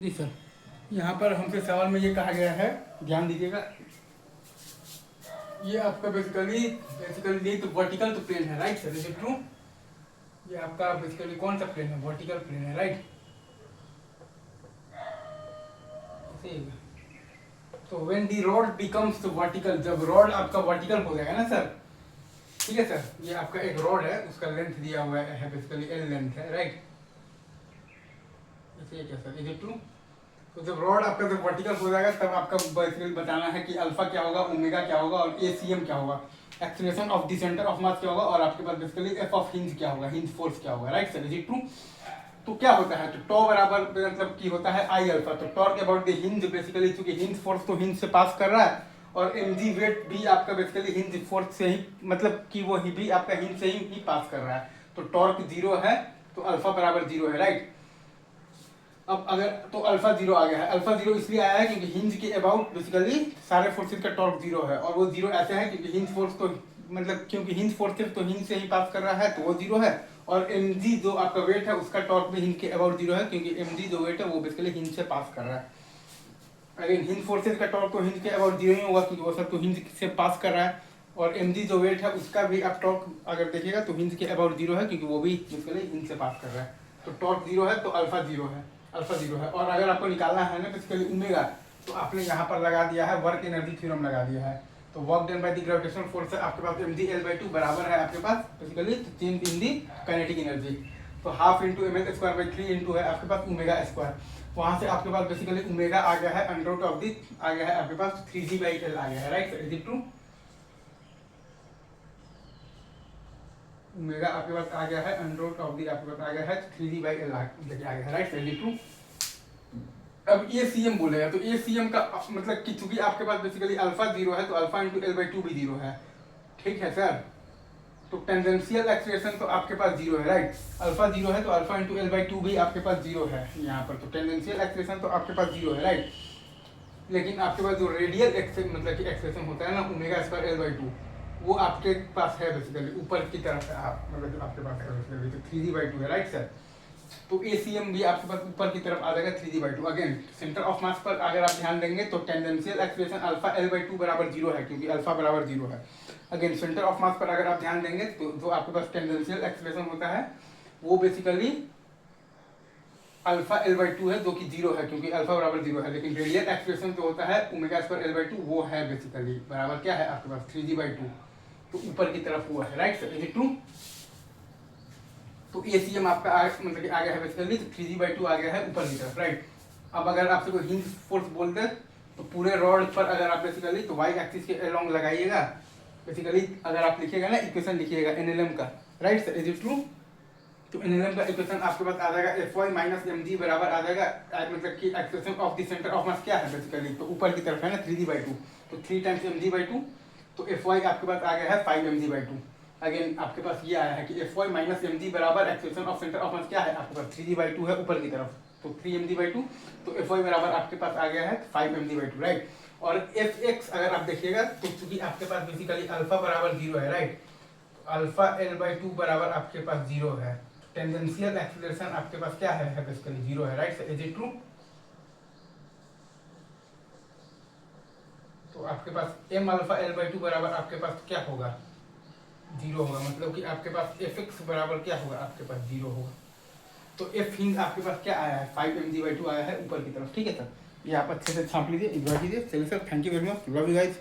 जी sir, यहाँ पर हमसे सवाल में ये कहा गया है, ध्यान दीजिएगा। ये आपका बेसिकली तो वर्टिकल तो प्लेन है, right sir, is it true? ये आपका बेसिकली कौन सा प्लेन है? वर्टिकल प्लेन है, राइट? तो when the rod becomes vertical, जब रॉड आपका वर्टिकल हो जाएगा ना सर, ठीक है सर, ये आपका एक रॉड है, उसका लेंथ दिया हुआ है बेसिकली एल लेंथ है, राइट? ऐसे क्या सर, इज इट ट्रू? तो जब रॉड आपका जब वर्टिकल हो जाएगा तब आपका बेसिकली बताना है कि अल्फा क्या होगा, ओमेगा क्या होगा और एसीएम क्या होगा, acceleration of the centre of mass क्या होगा, और आपके पास बेसिकली एफ ऑफ हिंज क्या होगा, हिंज फोर्स क्या होगा, right sir, is it true? तो क्या होता है, तो टॉ बराबर मतलब की होता है आई अल्फा, तो torque about the hinge basically, चूंकि हिंज फोर्स तो हिंज से पास कर रहा है और एमजी वेट भी आपका बेसिकली हिंज फोर्स से ही, मतलब कि वो ही भी आपका हिंज से ही पास कर रहा है, तो टॉर्क जीरो है, तो अल्फा बराबर जीरो है, राइट? अब अगर तो अल्फा जीरो आ गया है, अल्फा जीरो इसलिए आया है क्योंकि हिंज के अबाउट बेसिकली सारे फोर्सेस का टॉर्क जीरो है, और वो जीरो ऐसे है क्योंकि हिंज फोर्स तो मतलब क्योंकि हिंज फोर्स तो हिंज से ही पास कर रहा है तो वो जीरो है, और एमजी जो आपका वेट है उसका टॉर्क भी हिंज के अबाउट जीरो है क्योंकि एमजी जो वेट है वो बेसिकली हिंज से पास कर रहा है। अगेन हिंज फोर्सेस का टॉर्क तो हिंज के अबाउट जीरो ही होगा क्योंकि वो सब तो हिंज से पास कर रहा है, और एमजी जो वेट है उसका भी आप टॉर्क अगर देखिएगा तो हिंज के अबाउट जीरो है क्योंकि वो भी बेसिकली हिंज से पास कर रहा है, तो टॉर्क जीरो है तो अल्फा जीरो है, अल्फा जीरो है। और अगर आपको निकालना है ना बेसिकली ओमेगा, तो आपने यहाँ पर लगा दिया है वर्क एनर्जी थ्योरम लगा दिया है, तो work done by the gravitational force है आपके पास mg L/2 बराबर है आपके पास basically change in the kinetic energy, तो half into M L square by 3 into है आपके पास ओमेगा स्क्वायर, वहां से आपके पास बेसिकली ओमेगा आ गया है अंडर रूट ऑफ दी आ गया है आपके पास 3g/L आ गया है, right sir, is it true? Omega आपके पास आ गया है अंडर रूट ऑफ दी आपके पास आ गया है 3g/L आ गया है, right sir, is it true? अब ए सी एम बोलेगा तो ए सी एम का मतलब कि चूंकि आपके पास बेसिकली अल्फा जीरो है तो अल्फा इंटू L/2 भी जीरो है, ठीक है सर? तो टेंजेंशियल एक्सीलरेशन तो आपके पास जीरो है, राइट? अल्फा जीरो है तो अल्फा इंटू L/2 भी आपके पास जीरो है यहाँ पर, तो टेंजेंशियल एक्सीलरेशन तो आपके पास जीरो है, राइट? लेकिन आपके पास जो रेडियल मतलब कि एक्सीलरेशन होता है ना ओमेगा स्क्वायर L/2, वो आपके पास है बेसिकली ऊपर की तरफ है, आप मतलब आपके पास है बेसिकली तो 3g/2 है, राइट सर? तो एसीएम भी आपके पास ऊपर की तरफ आ जाएगा 3g/2। अगेन सेंटर ऑफ मास पर अगर आप ध्यान देंगे तो टेंडेंशियल एक्सीलरेशन अल्फा L/2 बराबर जीरो है क्योंकि अल्फा बराबर जीरो है। अगेन सेंटर ऑफ मास पर अगर आप ध्यान देंगे तो जो आपके पास टेंडेंशियल एक्सीलरेशन होता है वो बेसिकली अल्फा L/2 है जो कि जीरो है क्योंकि अल्फा बराबर जीरो है, लेकिन रेडियल एक्सीलरेशन जो होता है ओमेगा स्क्वायर L/2 वो है बेसिकली बराबर क्या है आपके पास 3g/2, तो ऊपर की तरफ हुआ है, right sir, is it true? तो एसीएम आपका मतलब कि आ गया है बेसिकली तो 3g/2 आ गया है ऊपर की तरफ, राइट? अब अगर आपसे कोई हिंज फोर्स बोल दे तो पूरे रॉड पर अगर आप बेसिकली तो वाई एक्सिस के अलोंग लगाइएगा, बेसिकली अगर आप लिखिएगा ना इक्वेशन लिखिएगा एनएलएम का, right sir, is it true? तो एनएलएम का इक्वेशन आपके पास आ जाएगा Fy माइनस mg बराबर आ जाएगा मतलब कि acceleration of the centre of mass क्या है बेसिकली तो ऊपर की तरफ है ना 3g/2, तो 3 टाइम्स mg/2, तो Fy आपके पास आ गया है 5 mg/2। अगेन आपके पास ये आया है कि Fy माइनस mg बराबर acceleration of centre of mass क्या है आपके पास 3g/2 है ऊपर की तरफ, तो 3 mg/2, तो Fy बराबर आपके पास आ गया है 5 mg/2, राइट? और Fx अगर आप देखिएगा तो चूंकि आपके पास बेसिकली अल्फा बराबर जीरो है, राइट? अल्फा L/2 बराबर आपके पास जीरो है, टेंजेंशियल एक्सीलरेशन आपके पास क्या है बेसिकली जीरो है, right sir, is it true? तो आपके पास m अल्फा L/2 बराबर आपके पास क्या होगा, जीरो होगा, मतलब कि आपके पास Fx बराबर क्या होगा आपके पास जीरो होगा, तो F हिंज आपके पास क्या आया है 5 mg/2 आया है ऊपर की तरफ, ठीक है सर? ये आप अच्छे से छाप लीजिए, एंजॉय कीजिए, चलिए sir, thank you very much, love you guys.